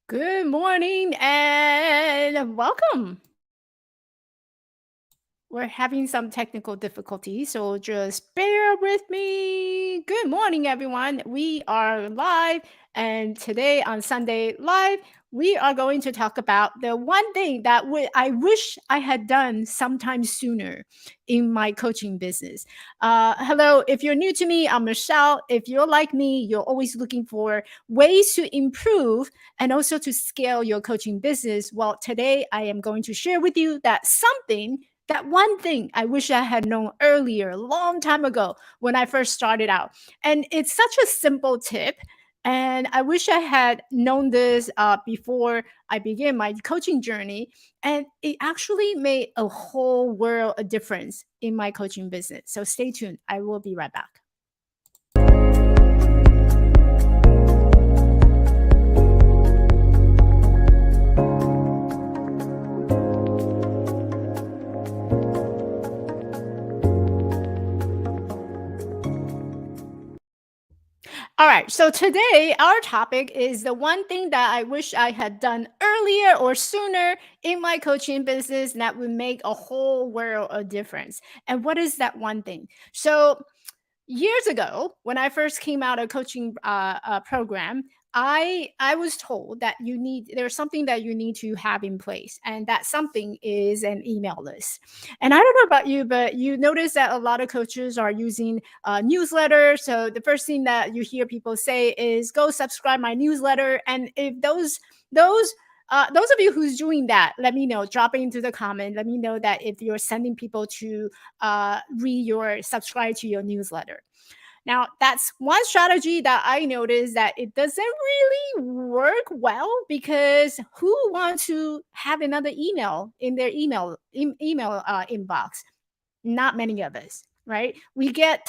Good morning and welcome. We're having some technical difficulties, so just bear with me. Good morning, everyone. We are live, and today on Sunday Live, we are going to talk about the one thing that I wish I had done sometime sooner in my coaching business. Hello, if you're new to me, I'm Michelle. If you're like me, you're always looking for ways to improve and also to scale your coaching business. Well, today I am going to share with you that one thing I wish I had known earlier, a long time ago when I first started out. And it's such a simple tip. And I wish I had known this before I began my coaching journey. And it actually made a whole world of difference in my coaching business. So stay tuned. I will be right back. All right. So today, our topic is the one thing that I wish I had done earlier or sooner in my coaching business that would make a whole world of difference. And what is that one thing? So, years ago, when I first came out of coaching program, I was told that there's something that you need to have in place, and that something is an email list. And I don't know about you, but you notice that a lot of coaches are using newsletters. So the first thing that you hear people say is, "Go subscribe my newsletter." And if those of you who's doing that, let me know. Drop it into the comment. Let me know that if you're sending people to subscribe to your newsletter. Now, that's one strategy that I noticed that it doesn't really work well because who wants to have another email in their email inbox? Not many of us, right? We get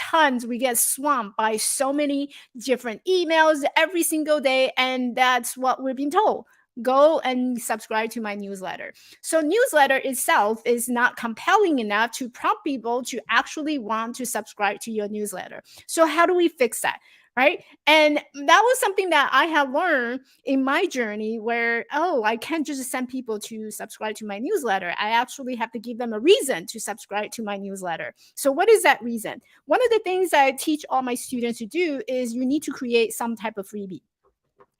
swamped by so many different emails every single day, and that's what we've been told. Go and subscribe to my newsletter. So newsletter itself is not compelling enough to prompt people to actually want to subscribe to your newsletter. So how do we fix that? Right. And that was something that I have learned in my journey where, oh, I can't just send people to subscribe to my newsletter. I actually have to give them a reason to subscribe to my newsletter. So, what is that reason? One of the things that I teach all my students to do is you need to create some type of freebie.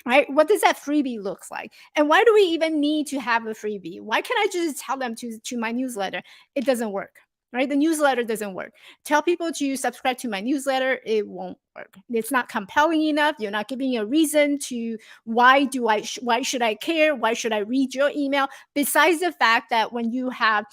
Right? What does that freebie looks like? And why do we even need to have a freebie? Why can't I just tell them to my newsletter? It doesn't work. Right? The newsletter doesn't work. Tell people to subscribe to my newsletter, it won't work. It's not compelling enough. You're not giving a reason to why should I care? Why should I read your email? Besides the fact that when you have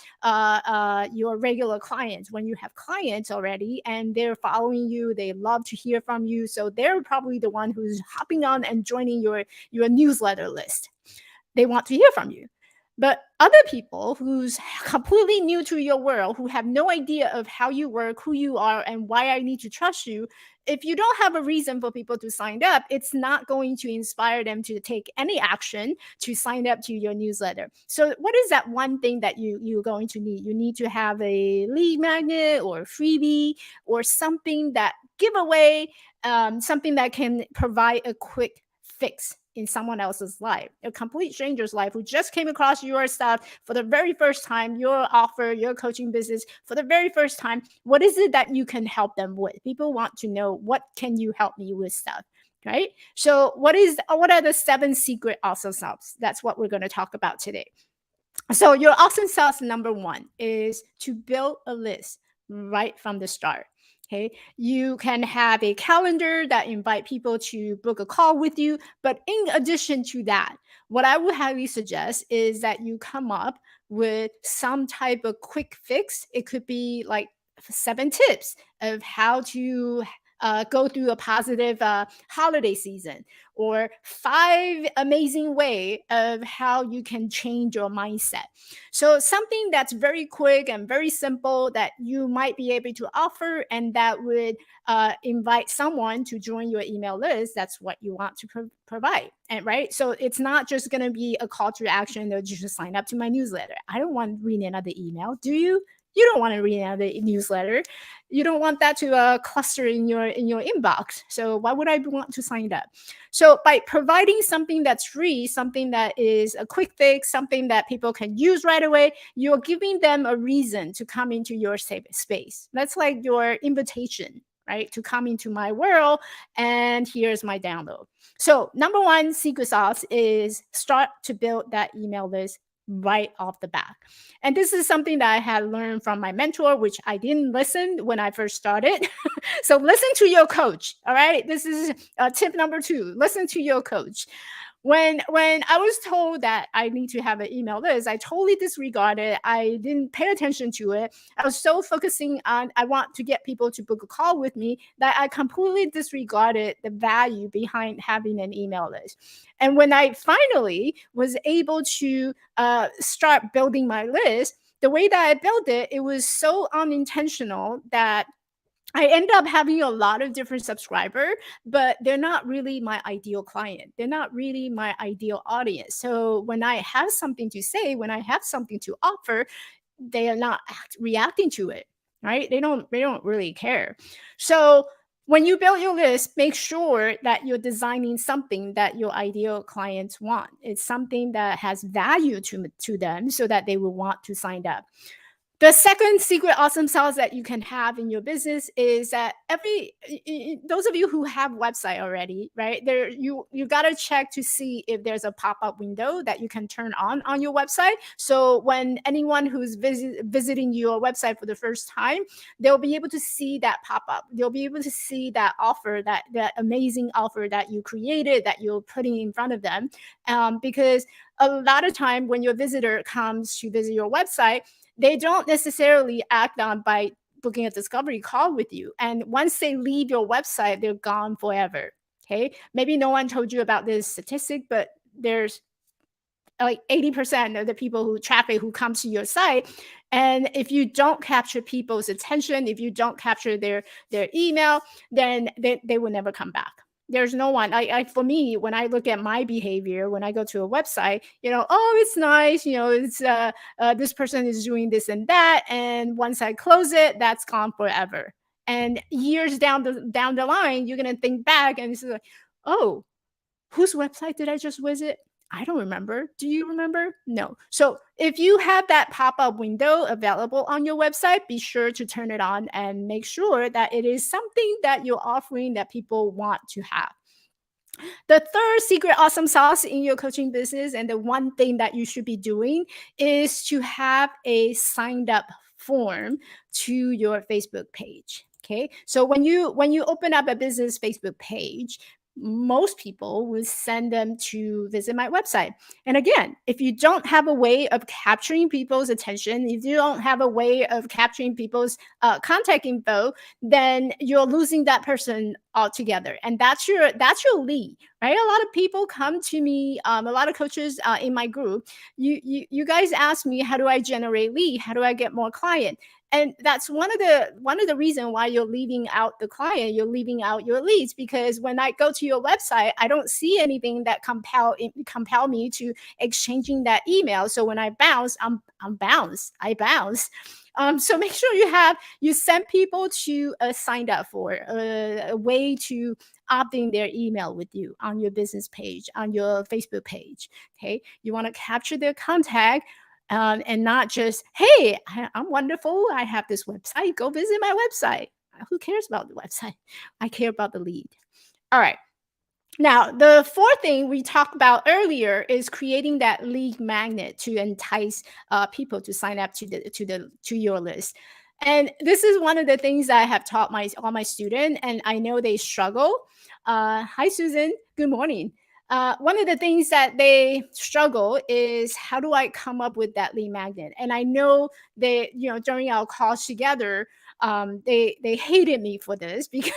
your regular clients, when you have clients already and they're following you, they love to hear from you. So they're probably the one who's hopping on and joining your newsletter list. They want to hear from you. But other people who's completely new to your world, who have no idea of how you work, who you are, and why I need to trust you, if you don't have a reason for people to sign up, it's not going to inspire them to take any action to sign up to your newsletter. So, what is that one thing that you're going to need? You need to have a lead magnet or freebie or something that give away, something that can provide a quick fix in someone else's life, a complete stranger's life who just came across your stuff for the very first time, your offer, your coaching business for the very first time. What is it that you can help them with? People want to know, what can you help me with stuff? Right. So what are the 7 secret awesome sauce? That's what we're going to talk about today. So your awesome sauce number 1 is to build a list right from the start. Okay, you can have a calendar that invite people to book a call with you, but in addition to that, what I would highly suggest is that you come up with some type of quick fix. It could be like 7 tips of how to go through a positive holiday season, or 5 amazing way of how you can change your mindset. So something that's very quick and very simple that you might be able to offer, and that would invite someone to join your email list. That's what you want to provide. And right, so it's not just going to be a call to action that you just sign up to my newsletter. I don't want to read another email. Do you? You don't want to read another newsletter. You don't want that to cluster in your inbox. So why would I want to sign up? So by providing something that's free, something that is a quick fix, something that people can use right away, you're giving them a reason to come into your safe space. That's like your invitation, right? To come into my world, and here's my download. So number one secret sauce is start to build that email list right off the bat. And this is something that I had learned from my mentor, which I didn't listen when I first started. So listen to your coach. All right. This is tip number two. Listen to your coach. When I was told that I need to have an email list, I totally disregarded it. I didn't pay attention to it. I was so focusing on I want to get people to book a call with me that I completely disregarded the value behind having an email list. And when I finally was able to start building my list, the way that I built it, it was so unintentional that I end up having a lot of different subscriber, but they're not really my ideal client. They're not really my ideal audience. So when I have something to say, when I have something to offer, they are not reacting to it, right? They don't really care. So when you build your list, make sure that you're designing something that your ideal clients want. It's something that has value to them so that they will want to sign up. The second secret awesome sauce that you can have in your business is that those of you who have website already, right? There you got to check to see if there's a pop-up window that you can turn on your website. So when anyone who's visiting your website for the first time, they'll be able to see that pop-up. They'll be able to see that offer, that amazing offer that you created, that you're putting in front of them. Because a lot of time when your visitor comes to visit your website, they don't necessarily act on by booking a discovery call with you. And once they leave your website, they're gone forever. Okay. Maybe no one told you about this statistic, but there's like 80% of the people who traffic who come to your site. And if you don't capture people's attention, if you don't capture their email, then they will never come back. There's no one. For me, when I look at my behavior, when I go to a website, oh, it's nice, it's this person is doing this and that, and once I close it, that's gone forever. And years down the line, you're gonna think back and it's like, oh, whose website did I just visit? I don't remember. Do you remember? No. So if you have that pop-up window available on your website, be sure to turn it on and make sure that it is something that you're offering that people want to have. The third secret awesome sauce in your coaching business, and the one thing that you should be doing, is to have a signed up form to your Facebook page. Okay. So when you open up a business Facebook page, most people will send them to visit my website. And again, if you don't have a way of capturing people's attention, if you don't have a way of capturing people's contact info, then you're losing that person altogether. And that's your lead, right? A lot of people come to me, a lot of coaches in my group. You guys ask me, how do I generate lead? How do I get more client? And that's one of the reasons why you're leaving out the client, you're leaving out your leads, because when I go to your website, I don't see anything that compel me to exchanging that email. So when I bounce, I bounce. So make sure you send people to signed up for a way to opt in their email with you on your business page, on your Facebook page. Okay, you want to capture their contact. And not just, hey, I'm wonderful, I have this website, go visit my website. Who cares about the website? I care about the lead. All right. Now, the fourth thing we talked about earlier is creating that lead magnet to entice people to sign up to your list. And this is one of the things that I have taught all my students, and I know they struggle. Hi, Susan. Good morning. One of the things that they struggle is, how do I come up with that lead magnet? And I know they, during our calls together, they hated me for this because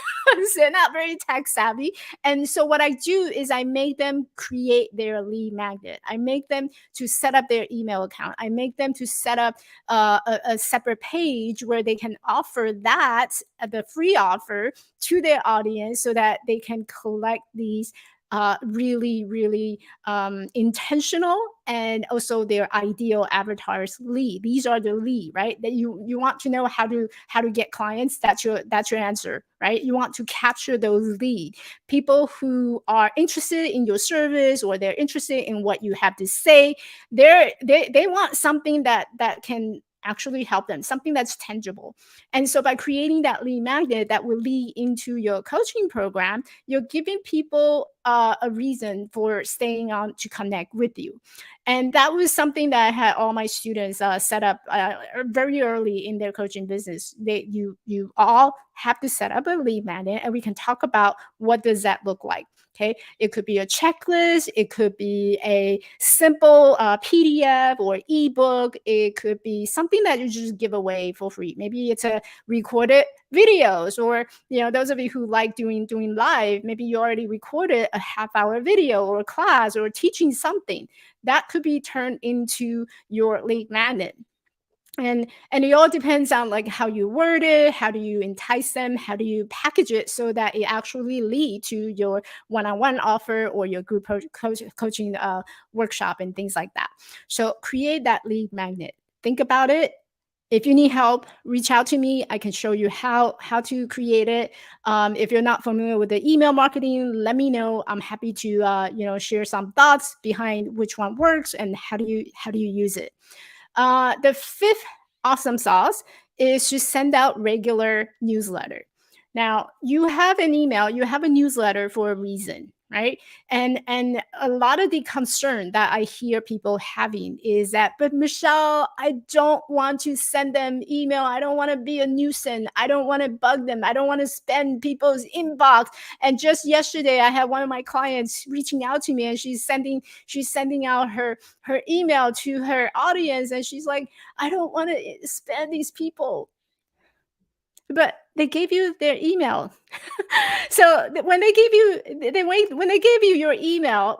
they're not very tech savvy. And so what I do is I make them create their lead magnet. I make them to set up their email account. I make them to set up a separate page where they can offer that, the free offer, to their audience so that they can collect these really, really intentional, and also their ideal avatars lead. These are the lead, right? That you want to know how to get clients. That's your answer, right? You want to capture those lead people who are interested in your service, or they're interested in what you have to say. They want something that can actually help them, something that's tangible. And so by creating that lead magnet that will lead into your coaching program, you're giving people a reason for staying on to connect with you. And that was something that I had all my students set up very early in their coaching business. You all have to set up a lead magnet, and we can talk about what does that look like. Okay, it could be a checklist, it could be a simple PDF or ebook, it could be something that you just give away for free. Maybe it's a recorded videos, or those of you who like doing live, maybe you already recorded a half-hour video or a class or teaching something that could be turned into your lead magnet. And it all depends on like how you word it, how do you entice them, how do you package it so that it actually lead to your one-on-one offer or your group coaching workshop and things like that. So create that lead magnet. Think about it. If you need help, reach out to me. I can show you how to create it. If you're not familiar with the email marketing, let me know. I'm happy to share some thoughts behind which one works and how do you use it. The fifth awesome sauce is to send out regular newsletter. Now, you have an email, you have a newsletter for a reason, right? And a lot of the concern that I hear people having is that, but Michelle, I don't want to send them email. I don't want to be a nuisance. I don't want to bug them. I don't want to spam people's inbox. And just yesterday, I had one of my clients reaching out to me, and she's sending out her email to her audience, and she's like, I don't want to spam these people. But they gave you their email. So when they gave you when they gave you your email,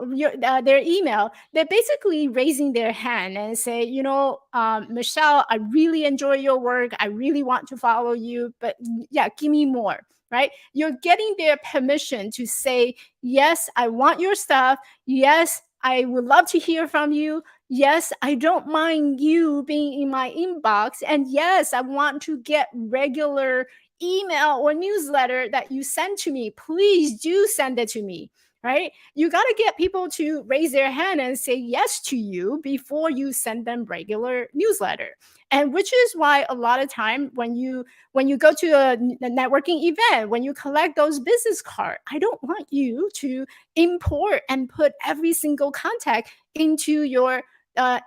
their email, they're basically raising their hand and say, Michelle, I really enjoy your work. I really want to follow you, but yeah, give me more. Right? You're getting their permission to say, yes, I want your stuff. Yes, I would love to hear from you. Yes, I don't mind you being in my inbox. And yes, I want to get regular email or newsletter that you send to me. Please do send it to me. Right? You got to get people to raise their hand and say yes to you before you send them regular newsletter. And which is why a lot of time when you go to a networking event, when you collect those business cards, I don't want you to import and put every single contact into your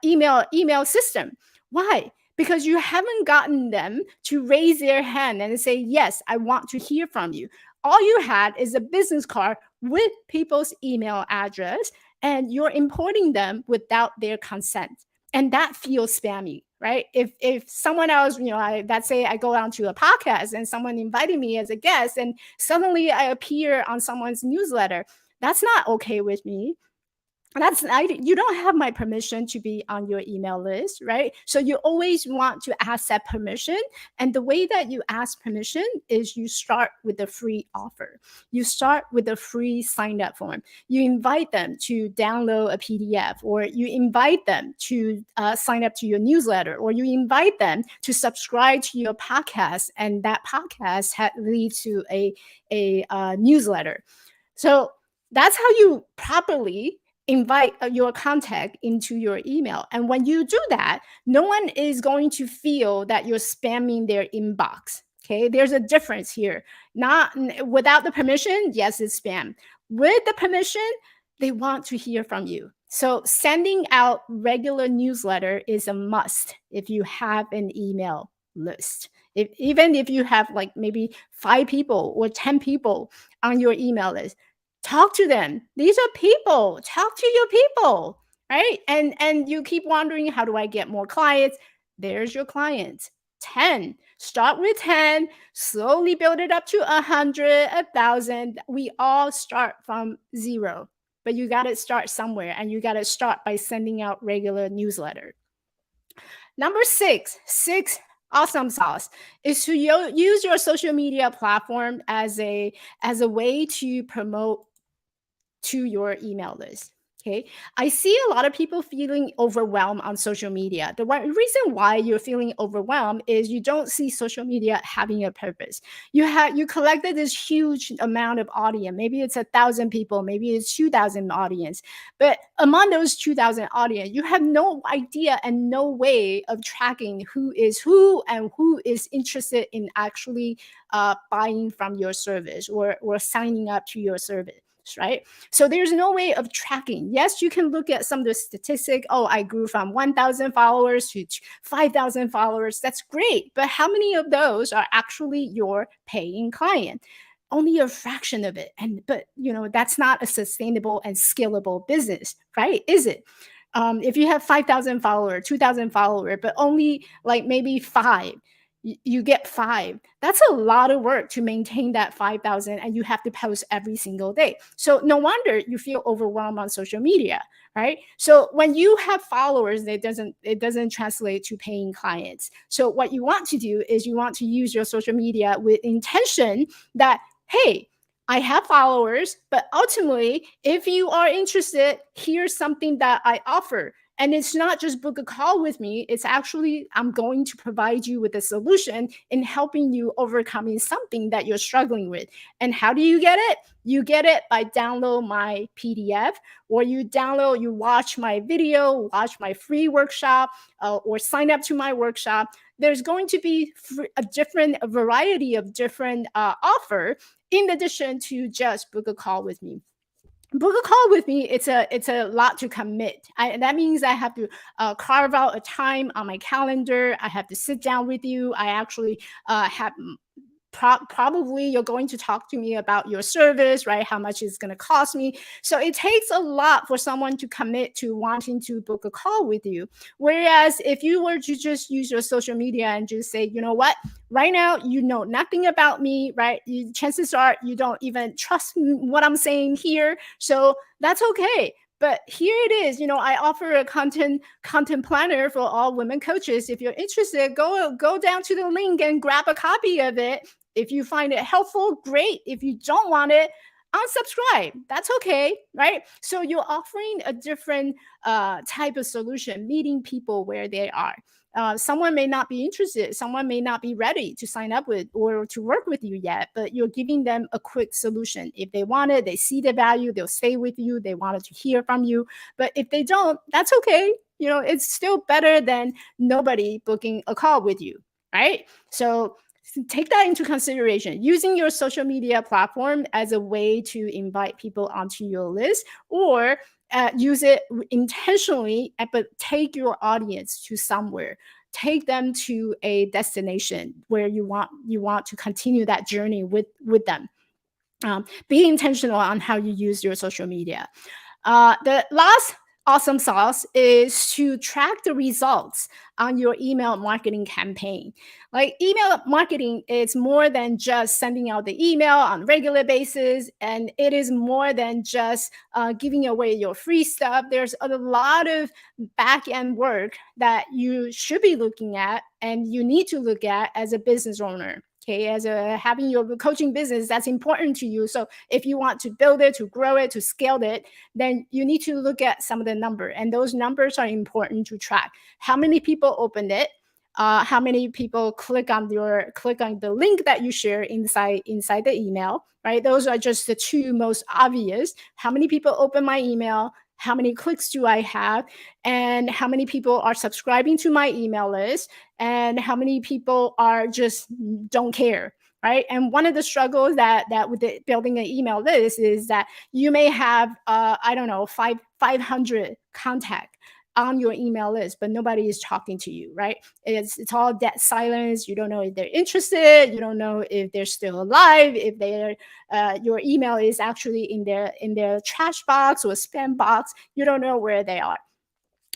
email system. Why? Because you haven't gotten them to raise their hand and say, yes, I want to hear from you. All you had is a business card with people's email address, and you're importing them without their consent. And that feels spammy, right? If someone else, let's say I go on to a podcast and someone invited me as a guest, and suddenly I appear on someone's newsletter, that's not okay with me. You don't have my permission to be on your email list, right? So you always want to ask that permission. And the way that you ask permission is you start with a free offer. You start with a free sign up form. You invite them to download a PDF, or you invite them to sign up to your newsletter, or you invite them to subscribe to your podcast, and that podcast leads to a newsletter. So that's how you properly invite your contact into your email. And when you do that, no one is going to feel that you're spamming their inbox. Okay, there's a difference here. Not without the permission, yes, it's spam. With the permission, they want to hear from you. So sending out regular newsletter is a must if you have an email list. Even if you have like maybe 5 people or 10 people on your email list, talk to them. These are people. Talk to your people, right? And you keep wondering, how do I get more clients? There's your clients. 10. Start with 10, slowly build it up to 100, 1,000. We all start from 0, but you got to start somewhere, and you got to start by sending out regular newsletter. Number 6 awesome sauce is to use your social media platform as a way to promote to your email list. Okay. I see a lot of people feeling overwhelmed on social media. The reason why you're feeling overwhelmed is you don't see social media having a purpose. You collected this huge amount of audience. Maybe it's 1,000 people, maybe it's 2,000 audience. But among those 2,000 audience, you have no idea and no way of tracking who is who and who is interested in actually buying from your service or signing up to your service, right? So there's no way of tracking. Yes, you can look at some of the statistic. Oh, I grew from 1,000 followers to 5,000 followers. That's great. But how many of those are actually your paying client? Only a fraction of it. But that's not a sustainable and scalable business, right? Is it? If you have 5,000 followers, 2,000 followers, but only like maybe five, you get five. That's a lot of work to maintain that 5,000, and you have to post every single day. So no wonder you feel overwhelmed on social media, right? So when you have followers, it doesn't translate to paying clients. So what you want to do is you want to use your social media with intention that, hey, I have followers, but ultimately, if you are interested, here's something that I offer. And it's not just book a call with me. It's actually, I'm going to provide you with a solution in helping you overcoming something that you're struggling with. And how do you get it? You get it by download my PDF, or you watch my video, watch my free workshop, or sign up to my workshop. There's going to be a variety of different offer in addition to just book a call with me. Book a call with me, it's a lot to commit. That means I have to carve out a time on my calendar. I have to sit down with you. I actually have probably you're going to talk to me about your service, right? How much it's going to cost me. So it takes a lot for someone to commit to wanting to book a call with you. Whereas if you were to just use your social media and just say, you know what, right now you know nothing about me, right? Chances are you don't even trust what I'm saying here. So that's okay. But here it is. I offer a content planner for all women coaches. If you're interested, go down to the link and grab a copy of it. If you find it helpful, great. If you don't want it, unsubscribe. That's okay, right? So you're offering a different type of solution, meeting people where they are. Someone may not be interested. Someone may not be ready to sign up with or to work with you yet, but you're giving them a quick solution. If they want it, they see the value, they'll stay with you. They wanted to hear from you. But if they don't, that's okay. It's still better than nobody booking a call with you, right? So take that into consideration. Using your social media platform as a way to invite people onto your list, or use it intentionally, but take your audience to somewhere. Take them to a destination where you want to continue that journey with them. Be intentional on how you use your social media. The last awesome sauce is to track the results on your email marketing campaign. Like, email marketing is more than just sending out the email on a regular basis, and it is more than just giving away your free stuff. There's a lot of back end work that you should be looking at and you need to look at as a business owner. Okay, as having your coaching business, that's important to you. So if you want to build it, to grow it, to scale it, then you need to look at some of the numbers, and those numbers are important to track. How many people opened it? How many people click on the link that you share inside the email, right? Those are just the two most obvious. How many people open my email? How many clicks do I have? And how many people are subscribing to my email list? And how many people are just don't care, right? And one of the struggles that with building an email list is that you may have, I don't know, 500 contact on your email list, but nobody is talking to you, right? It's all dead silence. You don't know if they're interested. You don't know if they're still alive. If your email is actually in their trash box or spam box. You don't know where they are.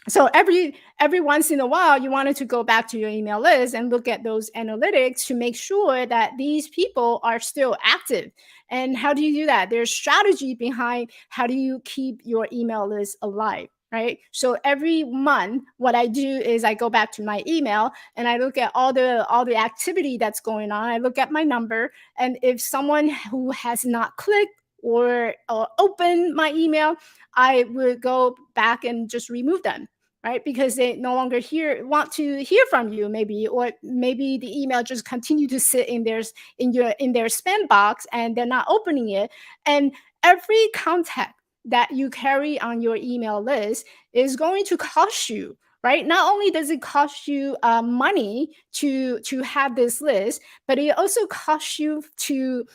So every once in a while, you wanted to go back to your email list and look at those analytics to make sure that these people are still active. And how do you do that? There's strategy behind how do you keep your email list alive, right? So every month, what I do is I go back to my email and I look at all the activity that's going on. I look at my number, and if someone who has not clicked or open my email, I would go back and just remove them, right? Because they no longer want to hear from you, maybe, or maybe the email just continue to sit in their spam box and they're not opening it. And every contact that you carry on your email list is going to cost you, right? Not only does it cost you money to have this list, but it also costs you to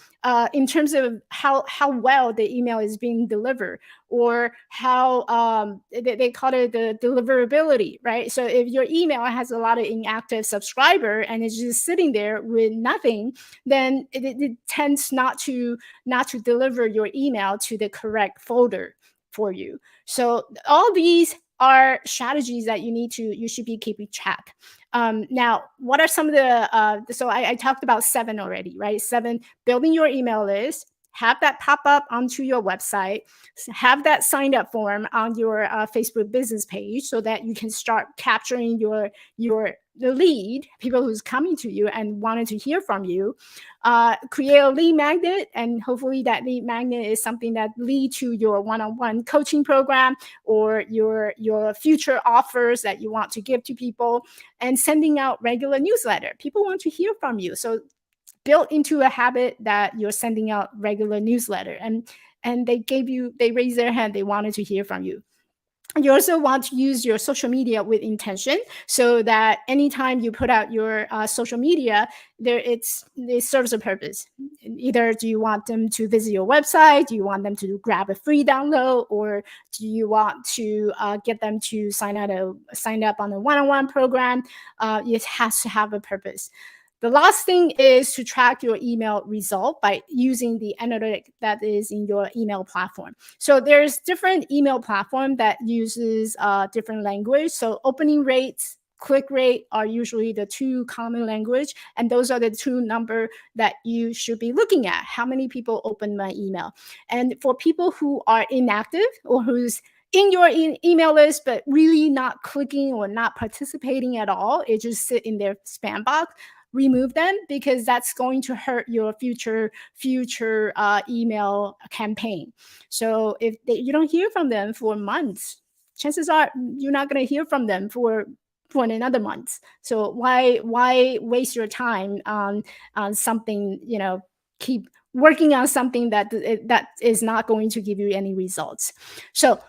in terms of how well the email is being delivered, or how they call it the deliverability, right? So if your email has a lot of inactive subscriber and it's just sitting there with nothing, then it tends not to deliver your email to the correct folder for you. So all these are strategies that you should be keeping track. Now, what are some of the so I talked about 7 already, right? 7: building your email list, have that pop up onto your website, have that signed up form on your Facebook business page, so that you can start capturing the lead, people who's coming to you and wanted to hear from you. Create a lead magnet, and hopefully that lead magnet is something that lead to your one-on-one coaching program, or your future offers that you want to give to people. And sending out regular newsletter, people want to hear from you, so built into a habit that you're sending out regular newsletter, and they raised their hand, they wanted to hear from you. You also want to use your social media with intention, so that anytime you put out your social media, it serves a purpose. Either do you want them to visit your website, do you want them to grab a free download, or do you want to get them to sign up on a one-on-one program? It has to have a purpose. The last thing is to track your email result by using the analytic that is in your email platform. So there's different email platform that uses different language. So opening rates, click rate are usually the two common language, and those are the two number that you should be looking at. How many people open my email? And for people who are inactive, or who's in your email list but really not clicking or not participating at all, it just sit in their spam box, remove them, because that's going to hurt your future email campaign. So if you don't hear from them for months, chances are you're not going to hear from them for another month. So why waste your time on something, keep working on something that is not going to give you any results. So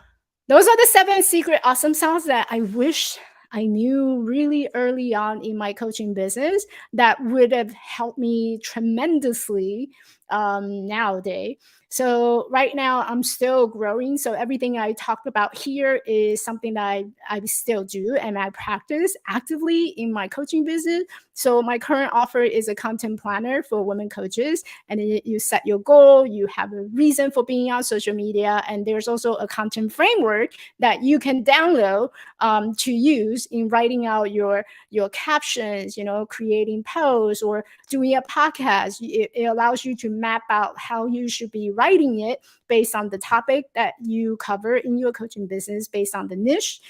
those are the 7 secret awesome songs that I wish I knew really early on in my coaching business, that would have helped me tremendously nowadays. So right now I'm still growing. So everything I talked about here is something that I still do and I practice actively in my coaching business. So my current offer is a content planner for women coaches, and you set your goal, you have a reason for being on social media, and there's also a content framework that you can download to use in writing out your captions, creating posts or doing a podcast. It allows you to map out how you should be writing it based on the topic that you cover in your coaching business, based on the niche,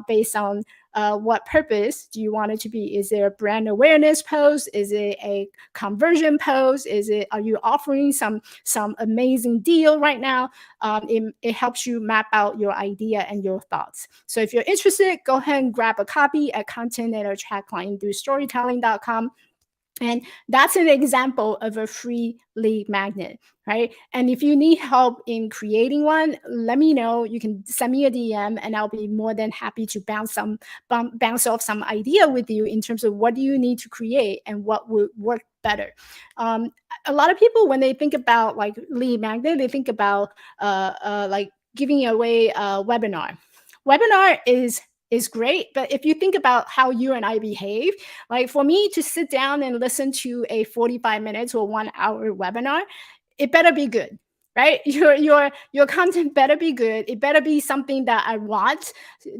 based on what purpose do you want it to be? Is there a brand awareness post? Is it a conversion post? Are you offering some amazing deal right now? It helps you map out your idea and your thoughts. So if you're interested, go ahead and grab a copy at content that attract client through storytelling.com. And that's an example of a free lead magnet, right? And if you need help in creating one, let me know. You can send me a DM and I'll be more than happy to bounce off some idea with you in terms of what do you need to create and what would work better. A lot of people, when they think about like lead magnet, they think about like giving away a webinar. Webinar is great, but if you think about how you and I behave, like for me to sit down and listen to a 45 minutes or 1 hour webinar, it better be good, right? Your content better be good. It better be something that I want,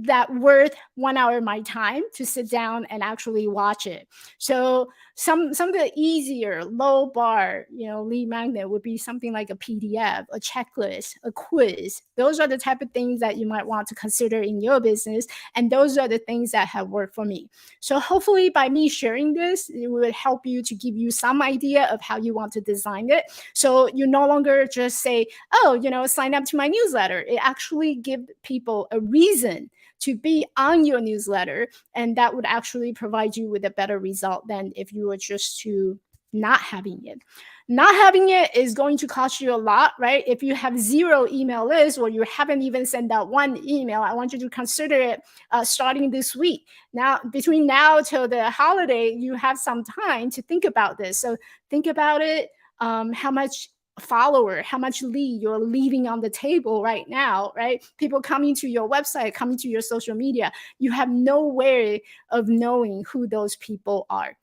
that worth 1 hour of my time to sit down and actually watch it. So Some of the easier low bar, lead magnet would be something like a PDF, a checklist, a quiz. Those are the type of things that you might want to consider in your business, and those are the things that have worked for me. So hopefully by me sharing this, it will help you to give you some idea of how you want to design it. So you no longer just say, oh, sign up to my newsletter. It actually give people a reason to be on your newsletter, and that would actually provide you with a better result than if you were just to not having it. Not having it is going to cost you a lot, right? If you have zero email list, or you haven't even sent out one email, I want you to consider it starting this week. Now, between now till the holiday, you have some time to think about this. So think about it. How much follower, how much lead you're leaving on the table right now, right? People coming to your website, coming to your social media, you have no way of knowing who those people are.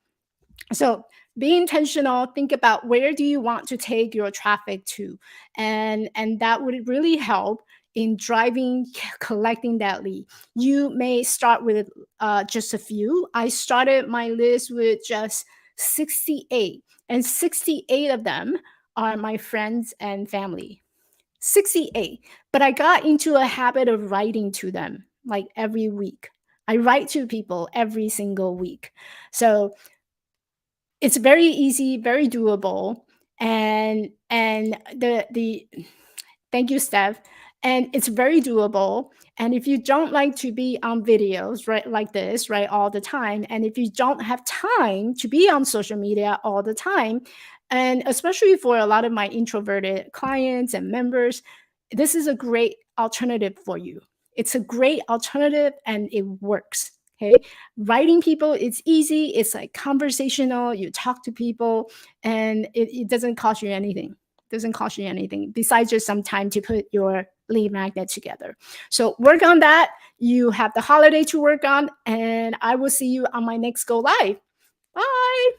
So be intentional. Think about where do you want to take your traffic to, and that would really help in driving collecting that lead. You may start with just a few. I started my list with just 68, and 68 of them are my friends and family. 68. But I got into a habit of writing to them like every week. I write to people every single week. So it's very easy, very doable, and the thank you, Steph. And it's very doable. And if you don't like to be on videos, right, like this, right, all the time, and if you don't have time to be on social media all the time, and especially for a lot of my introverted clients and members, this is a great alternative for you. It's a great alternative and it works. Okay. Writing people, it's easy. It's like conversational. You talk to people and it doesn't cost you anything. Doesn't cost you anything besides just some time to put your lead magnet together. So work on that. You have the holiday to work on, and I will see you on my next go live. Bye.